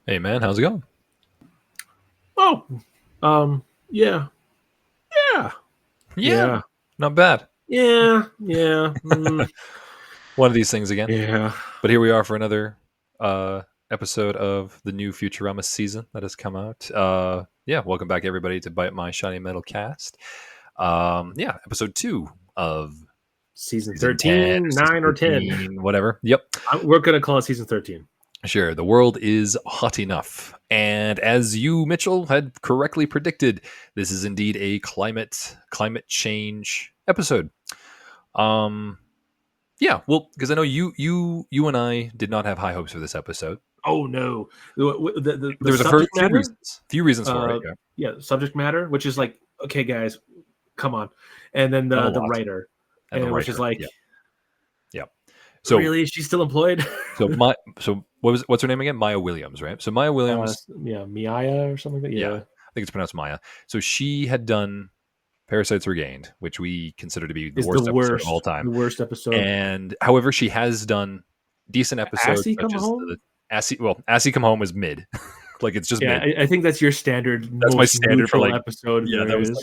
Hey man, how's it going? Oh, yeah, yeah, Yeah, yeah, not bad. yeah. One of these things again. Yeah. But here we are for another episode of the new Futurama season that has come out. Yeah, welcome back everybody to Bite My Shiny Metal Cast. Yeah, episode 2 of Season season 10 or 13, season 9 or 10. 13, whatever. Yep. We're gonna call it season 13. Sure, the world is hot enough. And as you, Mitchell, had correctly predicted, this is indeed a climate change episode. Um Yeah, well, because I know you and I did not have high hopes for this episode. Oh no, the There was subject matter. few reasons for it. Uh, Yeah, yeah, subject matter, which is like, okay, guys, come on, and then not a the lot. writer, And the and which is writer. like, Yeah, yeah. So really, she's still employed. what's her name again? Maya Williams, right? So Maya Williams. Yeah, Miaya or something like that. Yeah, Yeah, I think it's pronounced Maya. So she had done Parasites Regained, which we consider to be the is the worst episode of all worst, time. the worst episode. And however, she has done decent episodes Assy such come as home. Assy Come Home is mid, like it's just Yeah, mid. I think that's your standard, That's my most standard for neutral like, episode yeah, that there was like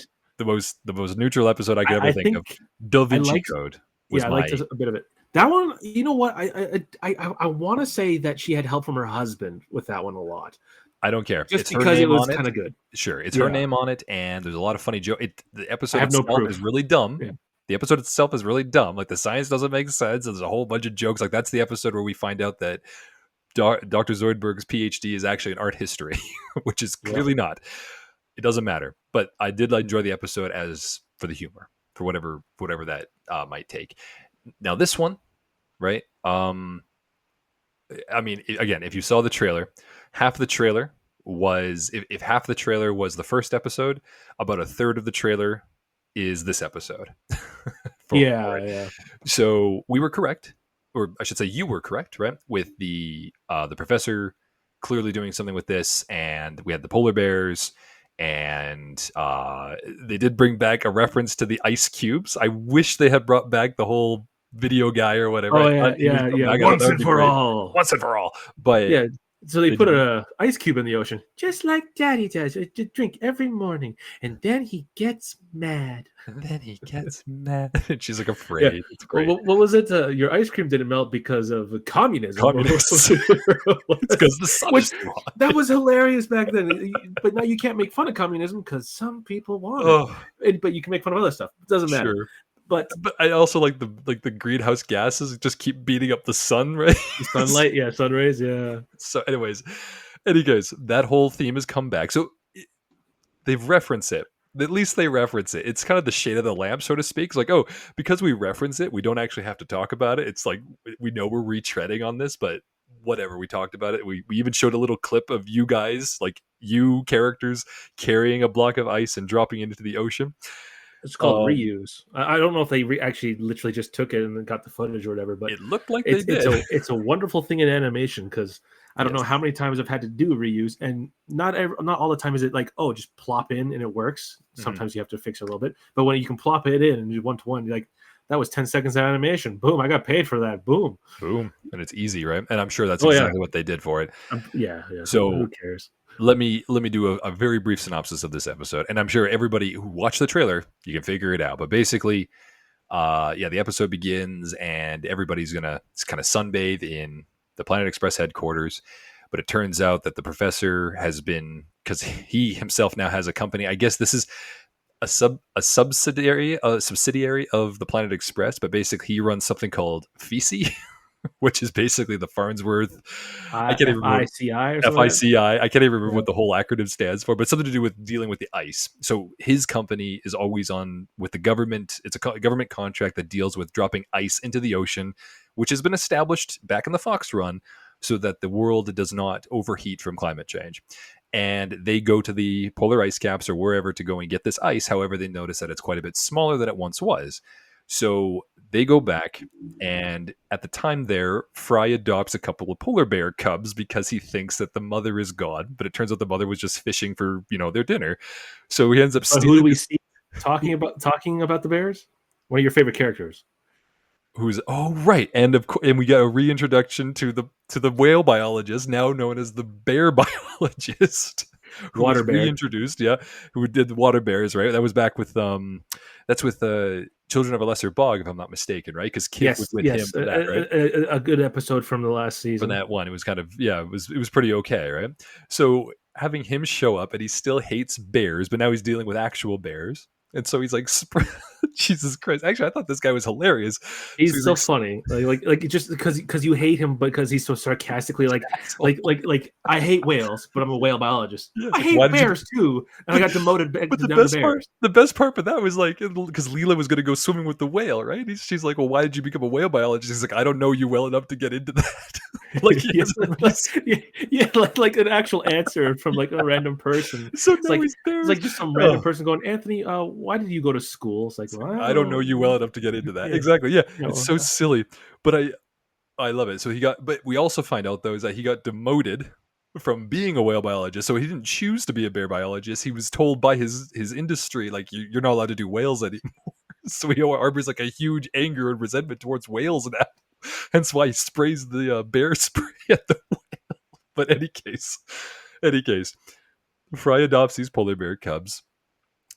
is. the most neutral episode I could I ever think of. think Da I Vinci liked, Code was yeah, I my. liked a bit of it. That one, you know what? I want to say that she had help from her husband with that one a lot, I don't care. just It's her because it name was on it. kind of good. Sure, it's her Yeah, name on it, and there's a lot of funny joke. The I episode have no itself is proof. really dumb. Yeah, The episode itself is really dumb. Like the science doesn't make sense. There's a whole bunch of jokes. Like that's the episode where we find out that Dr. Zoidberg's PhD is actually in art history, which is yeah. clearly not. It doesn't matter. But I did enjoy the episode as for the humor, for whatever that might take. Now this one, right? I mean, again, if you saw the trailer, half the trailer was if half the trailer was the first episode, about a third of the trailer is this episode. For Yeah, it. yeah. So we were correct, or I should say, you were correct, right? With the professor clearly doing something with this, and we had the polar bears, and they did bring back a reference to the ice cubes. I wish they had brought back the whole video guy or whatever. I Oh thought yeah, he was yeah, coming yeah. back. I thought that Once would and be for great all. once and for all. But Yeah. So they they put didn't. a ice cube in the ocean, just like Daddy does, to drink every morning, and then he gets mad. And then he gets mad. And she's like Yeah. afraid. It's Well, great. what was it? Your ice cream didn't melt because of communism, or Communists. It's because the sun which is too hot. that was hilarious back then. But now you can't make fun of communism because some people want it, Oh, but you can make fun of other stuff. It doesn't matter. sure. But But I also like the greenhouse gases just keep beating up the sun, right? the sunlight, yeah, sun rays, yeah. So, anyways, that whole theme has come back. So they've referenced it. At least they reference it. It's kind of the shade of the lamp, so to speak. It's like, oh, because we reference it, we don't actually have to talk about it. It's like we know we're retreading on this, but whatever. We talked about it. We even showed a little clip of you guys, like you characters, carrying a block of ice and dropping it into the ocean. It's called Um, reuse. I don't know if they actually literally just took it and then got the footage or whatever, but it looked like they it's did. a wonderful thing in animation because I don't know Yes. how many times I've had to do reuse, and not all the time is it like, oh, just plop in and it works. Mhm. Sometimes you have to fix it a little bit, but when you can plop it in and do 1-to-1, you're like, that was 10 seconds of animation. Boom, I got paid for that. Boom. Boom, and it's easy, right? And I'm sure that's Oh yeah, exactly what they did for it. yeah, yeah. Who So cares? let me do a very brief synopsis of this episode, and I'm sure everybody who watched the trailer, you can figure it out. But basically, yeah, the episode begins, and everybody's gonna kind of sunbathe in the Planet Express headquarters. But it turns out that the professor has been, because he himself now has a company. I guess this is a subsidiary of the Planet Express, but basically he runs something called FICI, which is basically the Farnsworth. I can't even remember. FICI or something like that. FICI. I can't even remember Yeah. what the whole acronym stands for, but something to do with dealing with the ice. So his company is always on with the government. It's a government contract that deals with dropping ice into the ocean, which has been established back in the Fox run so that the world does not overheat from climate change. And they go to the polar ice caps or wherever to go and get this ice. However, they notice that it's quite a bit smaller than it once was. So they go back, and at the time there, Fry adopts a couple of polar bear cubs because he thinks that the mother is gone, but it turns out the mother was just fishing for, their dinner. So he ends up But who do stealing we this. see talking about the Bears? One of your favorite characters. who's oh right, and of course, and we got a reintroduction to the whale biologist, now known as the bear biologist, who was Water bear. reintroduced. Yeah, who did the water bears, right? That was back with that's with Children of a Lesser Bog, if I'm not mistaken, right? Because Kit was Yes, with him yes, for that, right? a good episode from the last For season. that one, it was kind of yeah, it was pretty okay, right? So having him show up, and he still hates bears, but now he's dealing with actual bears. And so he's like, Jesus Christ! Actually, I thought this guy was hilarious. So He's he's so like, funny, like just because you hate him, because he's so sarcastically asshole. I hate whales, but I'm a whale biologist. Yeah, it's I like, why hate did you? bears too, and I got demoted back But down to bears. the best part of that was like because Leela was going to go swimming with the whale, right? She's like, "Well, why did you become a whale biologist?" He's like, "I don't know you well enough to get into that." Like he Yeah, has at least. yeah, like an actual answer from like a random person. So It's now like he's it's there. like just some random Oh, person going, Anthony, why did you go to school? It's like, it's like, I don't know well, you well enough to get into that. yeah, Exactly. Yeah, it's no, so silly, but I love it. So he got, but we also find out though is that he got demoted from being a whale biologist. So he didn't choose to be a bear biologist. He was told by his industry like you're not allowed to do whales anymore. So he harbors like a huge anger and resentment towards whales now. Hence why he sprays the bear spray at the. But any case, Fry adopts these polar bear cubs.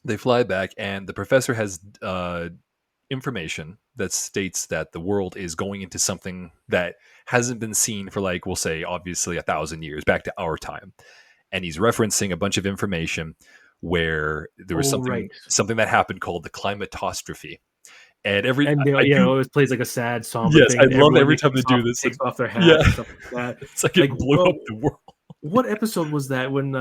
They fly back, and the professor has information that states that the world is going into something that hasn't been seen for like we'll say obviously 1,000 years back to our time, and he's referencing a bunch of information where there was oh right. something that happened called the climatostrophe. And every And they, I you know, it do always plays like a sad, somber yes, I thing, and love everyone every like time they do this. takes off their Yeah, hats and stuff like that. it's like Like, it blew up the world. what episode was that when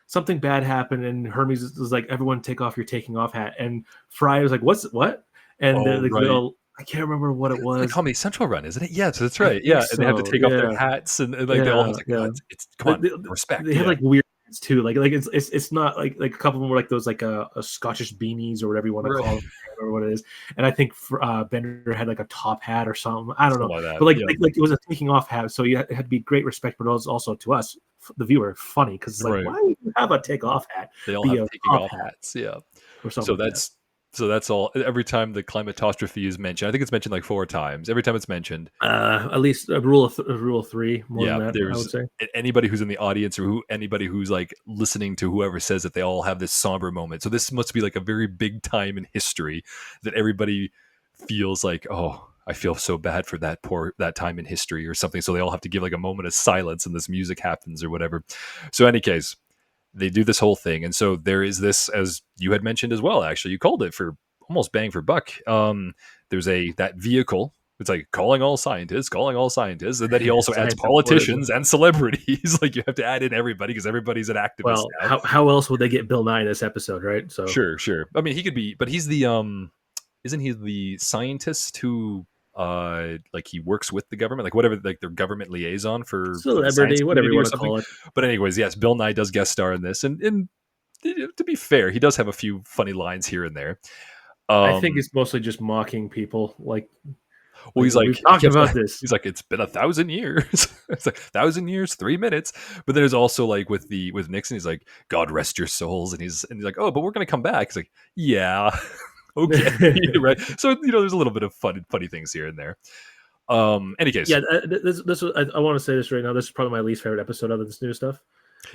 something bad happened and Hermes was like, "Everyone take off your taking off hat," and Fry was like, what?" And Oh like right, I can't remember what it it's the was. Comedy Central run, isn't it? Yeah, so that's I right. think Yeah, and they have to so. take off their Yeah, hats, and like they all yeah, have like, yeah. it's come They, on, they, respect. they have Yeah, like weird hats too. Like it's not like a couple of them were like those like a Scottish beanies or whatever you want to call right, them or what it is. And I think Bender had like a top hat or something. I don't something know, like that. but like Yeah, like, like it was a taking off hat, so it had to be great respect, but it was also to us, the viewer, funny because it's like, right. why would you have a take off hat They all be have a taking top off hat hats. Yeah, or something so like that? that's all. Every time the climatostrophe is mentioned, I think it's mentioned like 4 times. Every time it's mentioned, At least a rule of three, more than yeah, that, I there's would say. anybody who's in the audience or anybody who's like listening to whoever says that they all have this somber moment. So this must be like a very big time in history that everybody feels like, oh, I feel so bad for that time in history or something. So they all have to give like a moment of silence and this music happens or whatever. So any case, they do this whole thing, and so there is this, as you had mentioned as well. Actually, you called it for almost bang for buck. There's that vehicle. It's like calling all scientists, and then he also adds Science explosion. politicians and celebrities. Like you have to add in everybody because everybody's an activist Well, now. how else would they get Bill Nye in this episode, right? So Sure, sure. I mean, he could be, but he's the isn't he the scientist who like he works with the government, like whatever, like their government liaison for the science celebrity, whatever you community or want to something. call it. But anyways, yes, Bill Nye does guest star in this, and to be fair, he does have a few funny lines here and there. I think Um, it's mostly just mocking people. well, he's like We've talked he keeps about this. he's like it's been 1,000 years. It's like 1,000 years, 3 minutes. But then there's also like with Nixon, he's like, God rest your souls, and he's like, oh, but we're gonna come back. He's like, yeah, okay, right. So there's a little bit of funny things here and there. Any case, Yeah, I want to say this right now. This is probably my least favorite episode of this new stuff.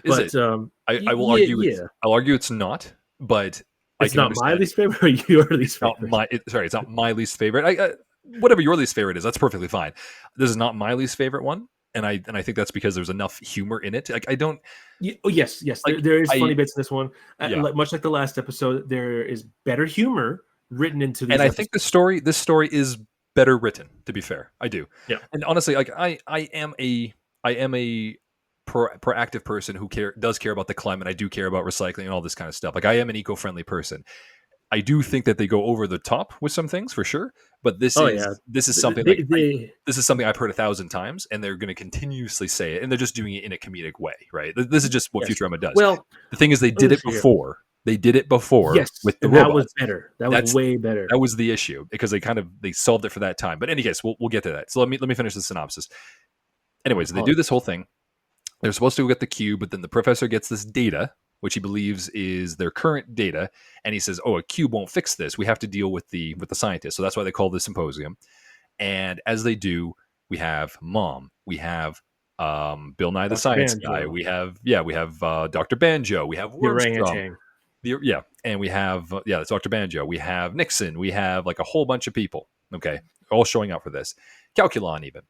is it? But I will yeah, argue yeah, it's not, but I it's can not my understand. least favorite or your least It's not favorite. sorry, it's not my least favorite. Whatever your least favorite is, that's perfectly fine. This is not my least favorite one, and I think that's because there's enough humor in it. Like I don't Oh yes, yes. like There is I funny bits in this one. yeah, Much like the last episode, there is better humor written into and these I think episodes. this story is better written. To be fair, I do, Yeah. and honestly, like I am a proactive person who does care about the climate. I do care about recycling and all this kind of stuff. Like I am an eco-friendly person. I do think that they go over the top with some things for sure, but Oh yeah. this is something like this is something I've heard 1,000 times, and they're going to continuously say it, and they're just doing it in a comedic way, right? This is just what Yes. Futurama does. Well, The thing is, they let me did it see here. before. They did it before Yes, with the and that was robots. better. That was way better. That was the issue because they solved it for that time. But in any case, we'll get to that. So let me finish the synopsis. Anyways, they do this whole thing. They're supposed to go get the cube, but then the professor gets this data, which he believes is their current data, and he says, "Oh, a cube won't fix this. We have to deal with the scientists." So that's why they call this symposium. And as they do, we have Mom, we have Bill Nye the Dr. Science Guy, Banjo, we have Dr. Banjo, we have the Wormstrom, orangutan. and we have that's Dr. Banjo, we have Nixon, we have like a whole bunch of people, okay, all showing up for this, Calculon even,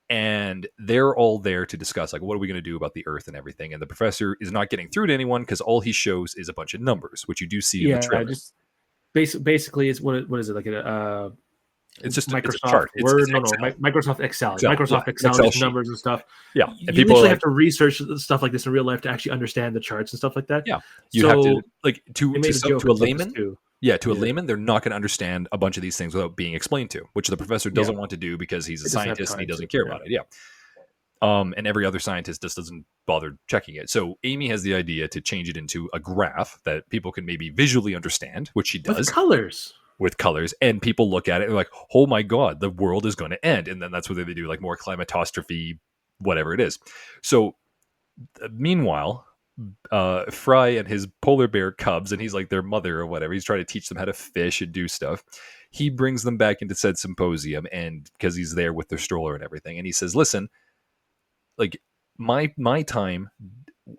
and they're all there to discuss like what are we going to do about the Earth and everything. And the professor is not getting through to anyone because all he shows is a bunch of numbers, which you do see in the Yeah, trailer. just basically, it's what is it like a It's just it's a Microsoft chart. It's Word? No, Excel. Microsoft Excel. Excel, Microsoft yeah, Excel, Excel just sheet. numbers and stuff. Yeah, and You people are literally like, have to research stuff like this in real life to actually understand the charts and stuff like that. yeah, you have to So like they made a joke to a about this layman. too. Yeah, to a Yeah, layman, they're not going to understand a bunch of these things without being explained to, which the professor yeah, doesn't want to do because he's a it doesn't have scientist and he time to. doesn't care Yeah. about it. Yeah. And every other scientist just doesn't bother checking it. So Amy has the idea to change it into a graph that people can maybe visually understand, which she With does colors. with colors, and people look at it and they're like, "Oh my god, the world is going to end!" And then that's what they do, like more climatostrophe, whatever it is. So meanwhile, Fry and his polar bear cubs, and he's like their mother or whatever. He's trying to teach them how to fish and do stuff. He brings them back into said symposium, and because he's there with their stroller and everything, and he says, "Listen, like my time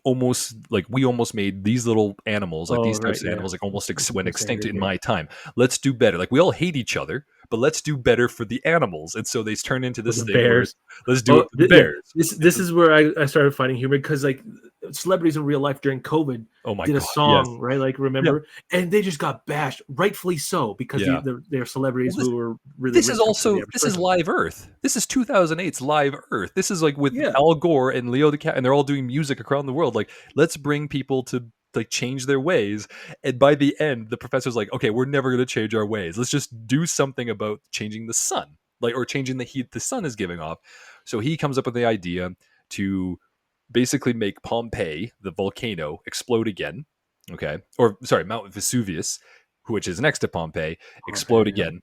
almost like we almost made these little animals like Oh, these right, types of yeah. animals like almost That's went the same extinct in here. my time. Let's do better. Like we all hate each other, but let's do better for the animals." And so they turn into With this the thing where bears. let's do it Oh, for the yeah. bears. This is where I started finding humor because like celebrities in real life during COVID Oh my did a god, yes. song, right? Like Yeah. remember, and they just got bashed, rightfully so, because Yeah. they're celebrities Well, this who were really this is rich compared to the also average this is person. Live Earth. This is 2008's Live Earth. This is like with Yeah, Al Gore and Leo DiCaprio, and they're all doing music around the world. Like, let's bring people to like change their ways. And by the end, the professor's like, "Okay, we're never going to change our ways. Let's just do something about changing the sun, like or changing the heat the sun is giving off." So he comes up with the idea to basically make Pompeii, the volcano, explode again. Okay, or sorry, Mount Vesuvius, which is next to Pompeii, explode okay, yeah. again,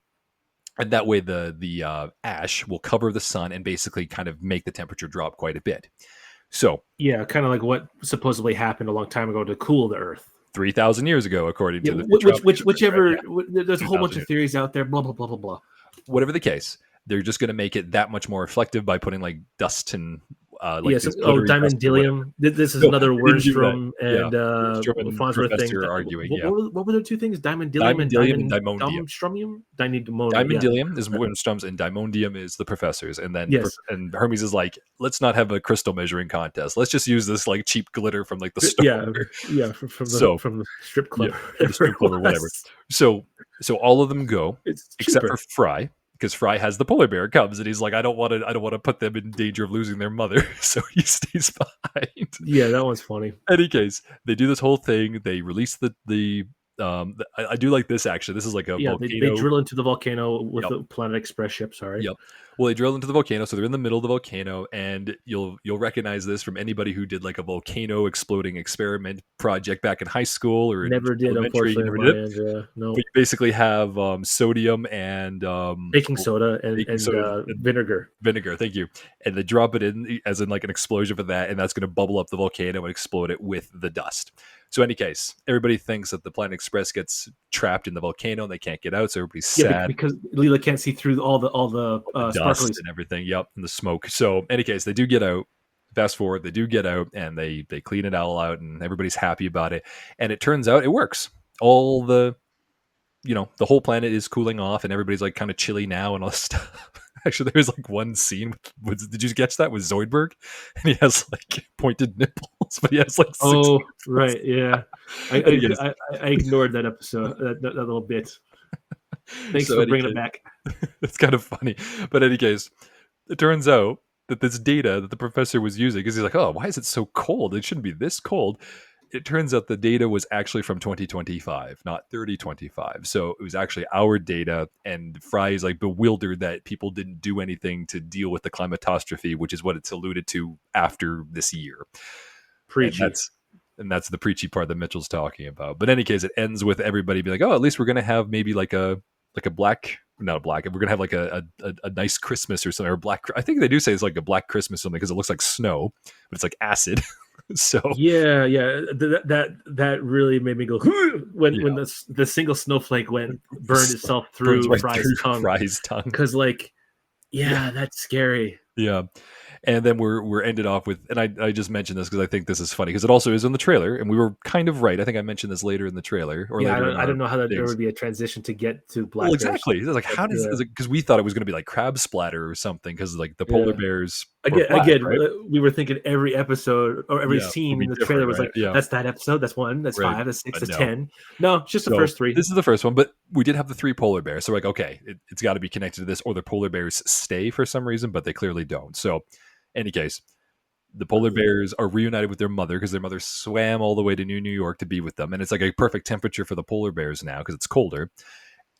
and that way the ash will cover the sun and basically kind of make the temperature drop quite a bit. So Yeah, kind of like what supposedly happened a long time ago to cool the Earth. 3,000 years ago, according Yeah, to the Futurama universe, right? whichever. Yeah, There's a whole 3,000 bunch of years. theories out there. Blah blah blah blah blah. Whatever the case, they're just going to make it that much more reflective by putting like dust and like Yeah, these oh, powdery dust or whatever. diamondium. This is No, another they didn't do that. Wernstrom Yeah, and Wormstrom and Farnsworth thing. Professor are arguing. Yeah, What were the two things? Diamondium and diamondium and diamondium. Dumstromium? Dynamonium. Yeah. Diamondium is Wormstrom's and diamondium is the professor's. And then Yes. and Hermes is like, let's not have a crystal measuring contest. Let's just use this like cheap glitter from like the store. Yeah. Yeah. So From the strip club. yeah, or the strip club or whatever. So all of them go It's except for cheaper. Fry, because Fry has the polar bear cubs, and he's like, I don't want to put them in danger of losing their mother, so he stays behind. Yeah, that one's funny. Any case, they do this whole thing. They release I do like this actually. This is like a Yeah, they volcano. drill into the volcano with Yep. the Planet Express ship. Sorry. Yep. Well, they drill into the volcano, so they're in the middle of the volcano, and you'll recognize this from anybody who did like a volcano exploding experiment project back in high school or in Never did, elementary. You unfortunately, never on did. my end. Yeah, no. But you basically have sodium and Baking soda baking soda and and vinegar. vinegar. Thank you. And they drop it in as in like an explosion for that, and that's going to bubble up the volcano and explode it with the dust. So, in any case, everybody thinks that the Planet Express gets trapped in the volcano and they can't get out. So everybody's Yeah, sad. because Leela can't see through all the Dust sparklies. and everything. Yep, and the smoke. So, in any case, they do get out. Fast forward, they do get out and they clean it all out, and everybody's happy about it. And it turns out it works. All the the whole planet is cooling off, and everybody's like kind of chilly now and all this stuff. Actually, there's like one scene with did you catch that with Zoidberg? And he has like pointed nipples, but he has like six Oh, nipples. right, yeah. Anyways, I ignored that episode, that little bit. Thanks so for any bringing it case, back. it's kind of funny. But in any case, it turns out that this data that the professor was using, because he's like, oh, why is it so cold? It shouldn't be this cold. It turns out the data was actually from 2025, not 3025. So it was actually our data. And Fry is like bewildered that people didn't do anything to deal with the climatostrophe, which is what it's alluded to after this year. Preachy. And that's the preachy part that Mitchell's talking about. But in any case, it ends with everybody being like, oh, at least we're going to have maybe like a black, not a black, we're going to have like a nice Christmas or something, or black. I think they do say it's like a black Christmas or something because it looks like snow, but it's like acid. So yeah, that really made me go when the single snowflake burned itself through right Fry's through tongue. Fry's tongue. Because like Yeah, Yeah, that's scary. yeah. And then we're ended off with, and I just mentioned this because I think this is funny because it also is in the trailer, and we were kind of right. I think I mentioned this later in the trailer or Yeah, later in I our don't know how that there things. would be a transition to get to Well, black bear exactly. shit, It's like, but how does yeah, because we thought it was going to be like crab splatter or something because like the polar yeah. bears were black, Again, right? we were thinking every episode or every Yeah, would scene be in the trailer different, was right? like, Yeah, that's that episode, that's 1, that's right. 5, that's 6, But that's no. 10. No, it's just the So first 3. this is the first one, but we did have the 3 polar bears. So we're like, okay, it's got to be connected to this, or the polar bears stay for some reason, but they clearly don't. So, any case, the polar bears are reunited with their mother because their mother swam all the way to New York to be with them, and it's like a perfect temperature for the polar bears now because it's colder.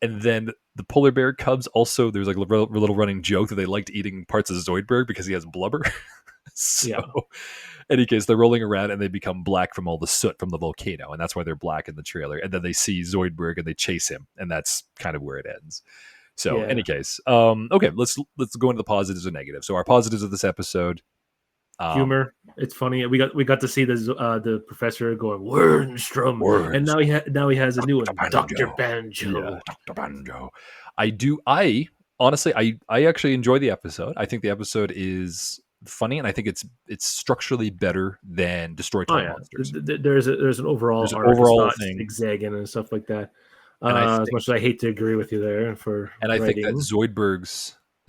And then the polar bear cubs also, there's like a little running joke that they liked eating parts of Zoidberg because he has blubber. So, Yeah. any case, they're rolling around and they become black from all the soot from the volcano, and that's why they're black in the trailer. And then they see Zoidberg and they chase him, and that's kind of where it ends. So, any Yeah. case, okay, let's go into the positives and negatives. So, our positives of this episode, um, Humor. It's funny. We got to see the professor going Wernstrom, and words, now he has a new Dr. one, Dr. Banjo, yeah, Banjo. Dr. Banjo. I honestly, I actually enjoy the episode. I think the episode is funny, and I think it's structurally better than Destroy Oh Time yeah, Monsters. there's an overall There's an arc. It's overall not thing, zigzagging and stuff like that. and I As think much as I hate to agree with you there for and I think that writing,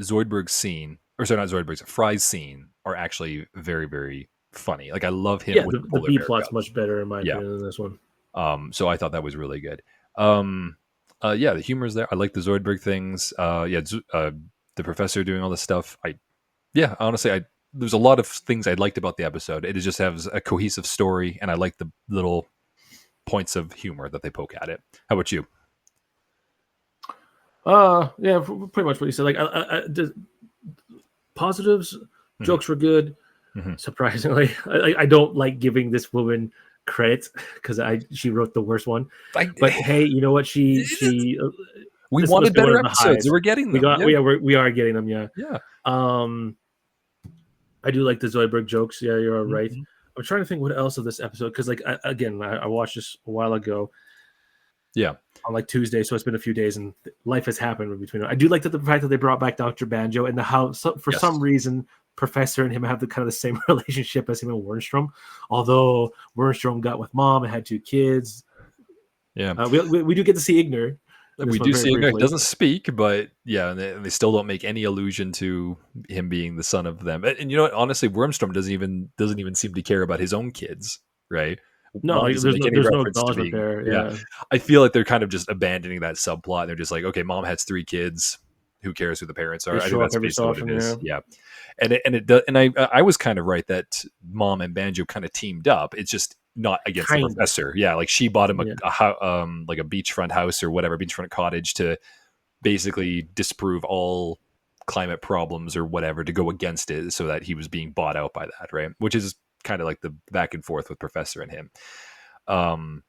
Zoidberg's scene, or sorry, not Zoidberg's, Fry's scene, are actually very very funny. Like I love him yeah, with the the polar B bear plot's cubs. much better in my Yeah. opinion than this one. So I thought that was really good. Um, yeah, the humor's there. I like the Zoidberg things. Yeah, the professor doing all this stuff. Yeah, honestly, there's a lot of things I liked about the episode. It just has a cohesive story, and I like the little points of humor that they poke at it. How about you? Yeah, pretty much what you said. Like, the positives, Mhm, jokes were good. mhm. Surprisingly, I don't like giving this woman credit because she wrote the worst one. I, But hey, you know what? She we this must wanted be one better of the episodes, and highs. we're getting them. Yeah, We are getting them. Yeah. yeah. Um, I do like the Zoidberg jokes. Yeah, you're all right. Mhm. I'm trying to think what else of this episode because like I watched this a while ago Yeah, on like Tuesday, so it's been a few days and life has happened in between. I do like the fact that they brought back Dr. Banjo and for yes, some reason Professor and him have the kind of the same relationship as him and Wernstrom, although Wernstrom got with mom and had 2 kids. yeah. We do get to see Igner in this We one do very see it briefly. doesn't speak, but yeah, and they still don't make any allusion to him being the son of them. And you know what? Honestly, Wormstrom doesn't even seem to care about his own kids, right? No, Mom like, doesn't make any there's no reference to acknowledgement being. there. Yeah, Yeah, I feel like they're kind of just abandoning that subplot. They're just like, okay, mom has 3 kids. Who cares who the parents they are? I think show up that's every so basically what it often. Yeah, is. Yeah, and it does. And I was kind of right that mom and Banjo kind of teamed up. It's just not against the kind of. professor. Yeah, like she bought him Yeah, like a beachfront house or whatever, beachfront cottage to basically disprove all climate problems or whatever to go against it so that he was being bought out by that, right? Which is kind of like the back and forth with Professor and him. Um,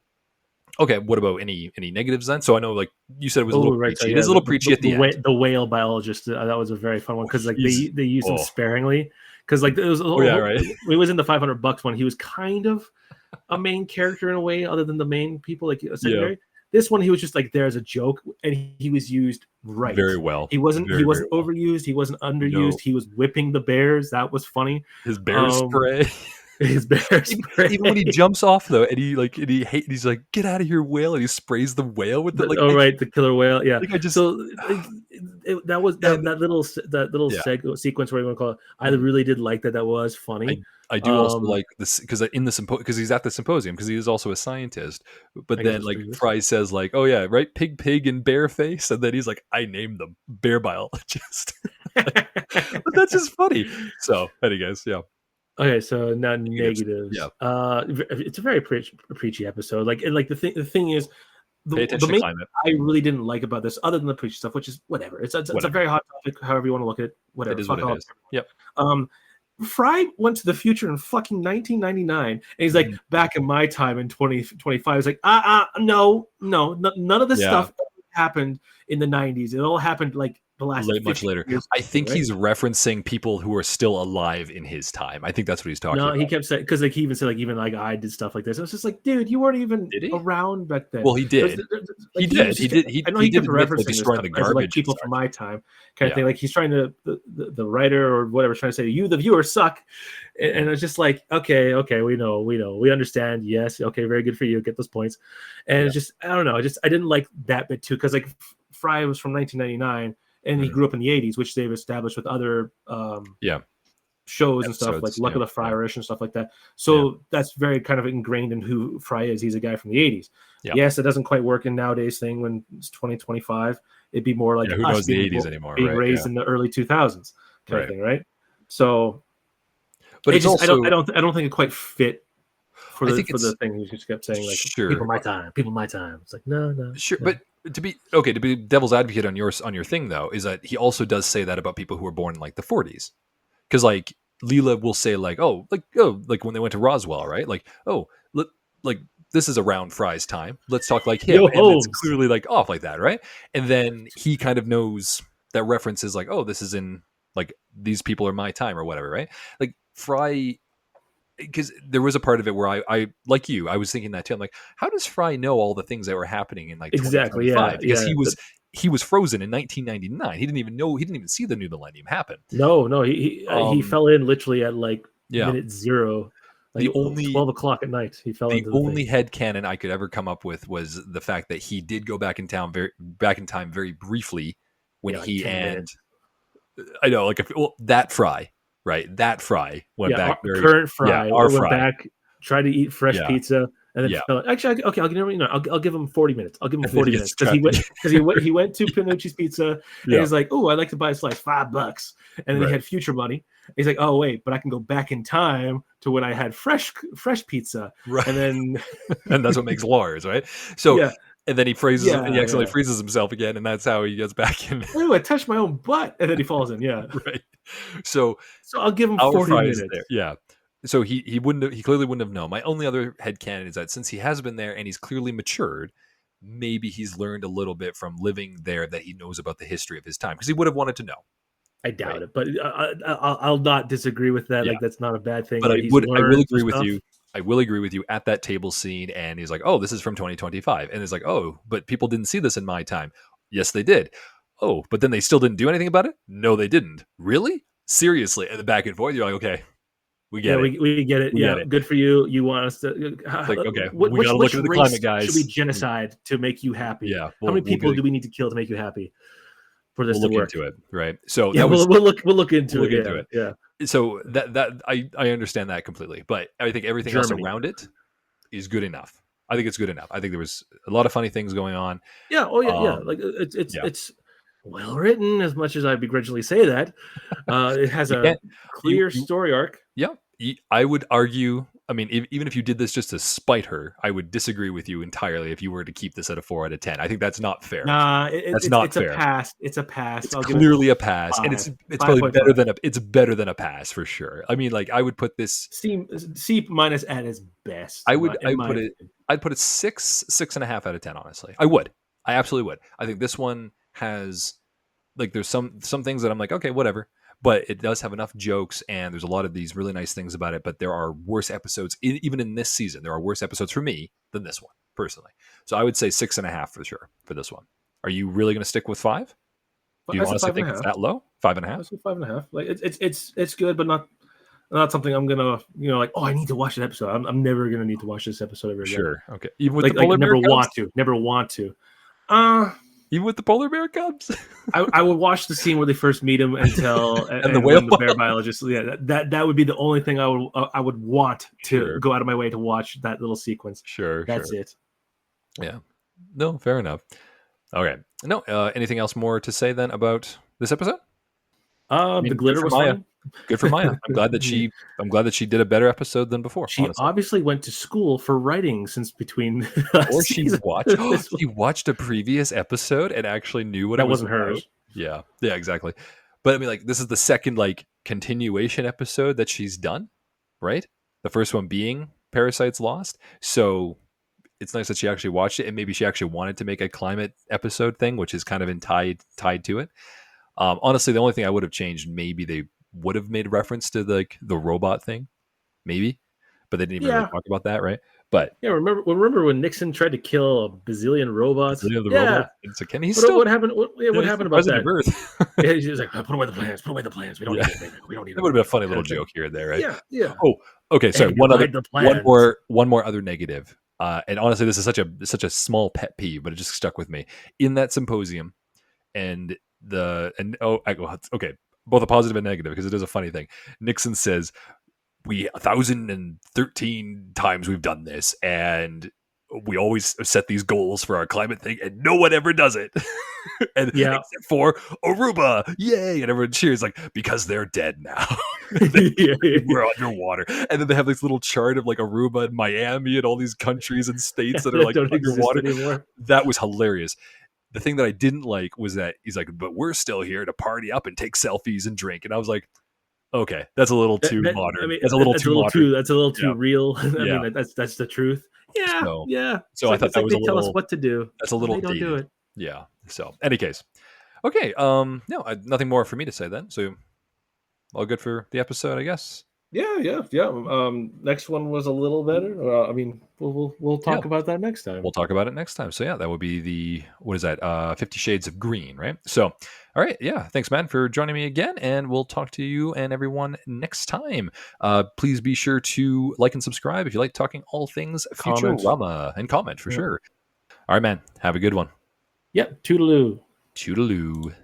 okay, what about any negatives then? So I know like you said it was a little oh, right. So preachy. It is yeah, a little preachy at the end. the whale biologist. That was a very fun one Oh, because like he's they used him oh sparingly because like it was oh yeah, right. it was in the $500 one. He was kind of a main character in a way, other than the main people, like a Yeah, secondary. This one, he was just like there as a joke, and he was used right. very well. He Very, very wasn't well. overused. He wasn't underused. No, He was whipping the bears. That was funny. his bear Um, spray. his bear Even when he spray. jumps off though, and he's like, "Get out of here, whale!" and he sprays the whale with it. Like, Oh right, the killer whale. Yeah. I just, So that was and that little yeah, sequence, where you want to call it. I mhm. really did like that. That was I funny. I do also Um, like this because because he's at the symposium because he is also a scientist. But I guess then it's like pretty good. Fry says like, "Oh yeah, right, pig and bear face," and then he's like, "I named them bear biologist." But that's just funny. So, anyways, yeah, Okay, so now negatives. Yeah, negatives. It's a very preachy episode. Like, and like the thing is, pay the attention to main climate. thing I really didn't like about this, other than the preachy stuff, which is whatever. It's a Whatever, very hot topic. However you want to look at it, it whatever. is what Fuck it all. is. Yep. Um, Fry went to the future in fucking 1999, and he's like, Mhm. back in my time in 2025. He's like, no, none of this Yeah, stuff happened in the 90s. It all happened like the last much 50 later. years, I think right? he's referencing people who are still alive in his time. I think that's what he's talking No, he about. kept saying because like he even said like even like I did stuff like this. I was just like, dude, you weren't even Did he? around back then. Well, he There's, did. like He he was did. He just did. I know He he did kept admit to like referencing this destroying stuff the as like garbage and people from such. my time kind of Yeah. thing. Like he's trying to the writer or whatever trying to say you the viewer suck, and it's just like okay, we understand. Yes, okay, very good for you. Get those points, and Yeah. it's just I don't know. I didn't like that bit too because like Fry was from 1999 and he Mhm. grew up in the 80s, which they've established with other Yeah. shows and stuff like Episodes. Luck Yeah. of the Yeah. Fryerish and stuff like that. Yeah. So that's very kind of ingrained in who Fry is. He's a guy from the 80s. Yeah. Yes, it doesn't quite work in nowadays thing when it's 2025. It'd be more like Yeah. Who us knows the 80s anymore, being right? raised Yeah. in the early 2000s kind of Right. thing, right? So But it it's just also, I don't think it quite fit I think for the it's thing. He just kept saying like sure. people my time. It's like no, Sure, no. but to be devil's advocate on your thing though, is that he also does say that about people who were born in like the 40s. Because like Leela will say like when they went to Roswell, right? Like like this is around Fry's time. Let's talk like him, Yo, and it's Holmes. clearly like off like that, right? And then he kind of knows that reference is like, oh, this is in like these people are my time or whatever, right? Like Fry, because there was a part of it where I like you, I was thinking that too. I'm like, how does Fry know all the things that were happening in like Exactly. 2025? Yeah. Because Yeah. he was frozen in 1999. He didn't even know. He didn't even see the new millennium happen. No. He Um, fell in literally at like yeah. minute zero, The like only 12 o'clock at night. He fell the into the thing. only headcanon I could ever come up with was the fact that he did go back in time very briefly when Yeah, like he 10 and minutes. I know like that Fry, right? That Fry went Yeah, back our very current yeah, Fry our went Fry. back, tried to eat fresh Yeah. pizza, and then Yeah. fell. Actually, okay, I'll give him 40 minutes. I'll give him And then he 40 gets minutes because trapped. he went to Pinucci's Pizza and Yeah. he's like, oh, I'd like to buy a slice, $5, and then he Right. had future money. He's like, oh wait, but I can go back in time to when I had fresh pizza, Right. and then And that's what makes Lars, right? So yeah, and then he accidentally yeah. freezes himself again, and that's how he gets back in. Oh, I touched my own butt, and then he falls in. Yeah, Right. So so I'll give him our 40 Fry is there. minutes. Yeah. So he clearly wouldn't have known. My only other headcanon is that since he has been there and he's clearly matured, maybe he's learned a little bit from living there that he knows about the history of his time because he would have wanted to know, I right? doubt it, but I'll not disagree with that. Yeah. Like that's not a bad thing But that he's I will learned some agree with stuff. you. I will agree with you at that table scene, and he's like, "Oh, this is from 2025," and it's like, "Oh, but people didn't see this in my time." Yes, they did. Oh, but then they still didn't do anything about it. No, they didn't. Really? Seriously? And the back and forth, you're like, "Okay, we Yeah, get it. we get it. We get Yeah, it." good for you. You want us to? It's like, okay, we got to look Which into the race climate, should we guys. genocide to make you happy? Yeah, How many we'll people get do we need to kill to make you happy for this we'll to look work? into it, right? So Yeah, that was we'll look we'll into look it. into Yeah, it. yeah. So that I understand that completely, but I think everything else Germany. around it is good enough. I think it's good enough. I think there was a lot of funny things going on. Yeah. Oh yeah, yeah. Um, Like yeah, it's well written. As much as I begrudgingly say that, it has you a can't clear you story arc. yeah. I would argue. I mean, even if you did this just to spite her, I would disagree with you entirely if you were to keep this at a 4 out of 10. I think that's not fair. Nah, That's not it's a fair. pass. It's a pass. It's I'll give it clearly a pass, and five. it's Five probably point five. it's better than a pass for sure. I mean, like I would put this. C minus at its best. I In would my put it. opinion. I'd put it 6.5 out of 10. Honestly, I would. I absolutely would. I think this one has like there's some things that I'm like okay whatever, but it does have enough jokes and there's a lot of these really nice things about it. But there are worse episodes even in this season. There are worse episodes for me than this one personally. So I would say 6.5 for sure for this one. Are you really going to stick with 5? Do But you I said honestly five and think a it's half. that low? Five and a I half? said five and a half. Like it's good, but not something I'm gonna like. Oh, I need to watch that episode. I'm never gonna need to watch this episode ever again. Sure. Okay. Even with the Like polar bear cubs? never want to. Uh Even with the polar bear cubs? I would watch the scene where they first meet him until And the and whale when the bear biologist. Yeah, that would be the only thing I would want to Sure. go out of my way to watch that little sequence. Sure. That's it. Yeah. No, fair enough. Okay. No, anything else more to say then about this episode? I The mean, good glitter for was Maya. funny. Good for Maya. I'm glad that she did a better episode than before, She honestly. obviously went to school for writing since between Or she season. watched This she watched a previous episode and actually knew what it that was wasn't about. hers. Yeah. Yeah, exactly. But I mean like this is the second like continuation episode that she's done, right? The first one being Parasites Lost. So it's nice that she actually watched it and maybe she actually wanted to make a climate episode thing, which is kind of tied to it. Honestly, the only thing I would have changed, maybe they would have made reference to the robot thing, maybe, but they didn't even really Yeah, talk about that, right? But yeah. Remember when Nixon tried to kill a bazillion robots? the Yeah. robot, it's like, and he's What still, what happened? yeah, What he's still happened about president that? of Earth. Yeah, he was like, put away the plans. Put away the plans. We don't Yeah, need anything. We don't need that them would have been a anymore. funny Kind little of thing. joke here and there, right? Yeah, yeah. Oh, okay. Sorry, And you hide the plans. one more other negative. And honestly, this is such a small pet peeve, but it just stuck with me. In that symposium, and okay, both a positive and negative, because it is a funny thing. Nixon says, we 1,013 times we've done this, and we always set these goals for our climate thing, and no one ever does it. And Yeah. except for Aruba, yay! And everyone cheers, like, because they're dead now. Yeah, yeah, We're underwater. And then they have this little chart of like Aruba and Miami and all these countries and states that are that like don't exist underwater. anymore. That was hilarious. The thing that I didn't like was that he's like, but we're still here to party up and take selfies and drink. And I was like, okay, that's a little too I modern. mean, That's a little that's too a little modern. too Yeah. real. I Yeah. mean, that's the truth. Yeah, So yeah. so I thought It's that like was they a tell us little, what to do, that's a and little they don't do dated. it. Yeah. So any case. Okay. No, nothing more for me to say then. So all good for the episode, I guess. Yeah, yeah, yeah. Next one was a little better. I mean, we'll Yeah. talk about that next time. We'll talk about it next time. So yeah, that would be the, what is that? 50 Shades of Green, right? So, all right, yeah. Thanks, man, for joining me again, and we'll talk to you and everyone next time. Please be sure to like and subscribe if you like talking all things Comment. Futurama, and comment for Yeah. sure. All right, man. Have a good one. Yep. Toodaloo. Toodaloo.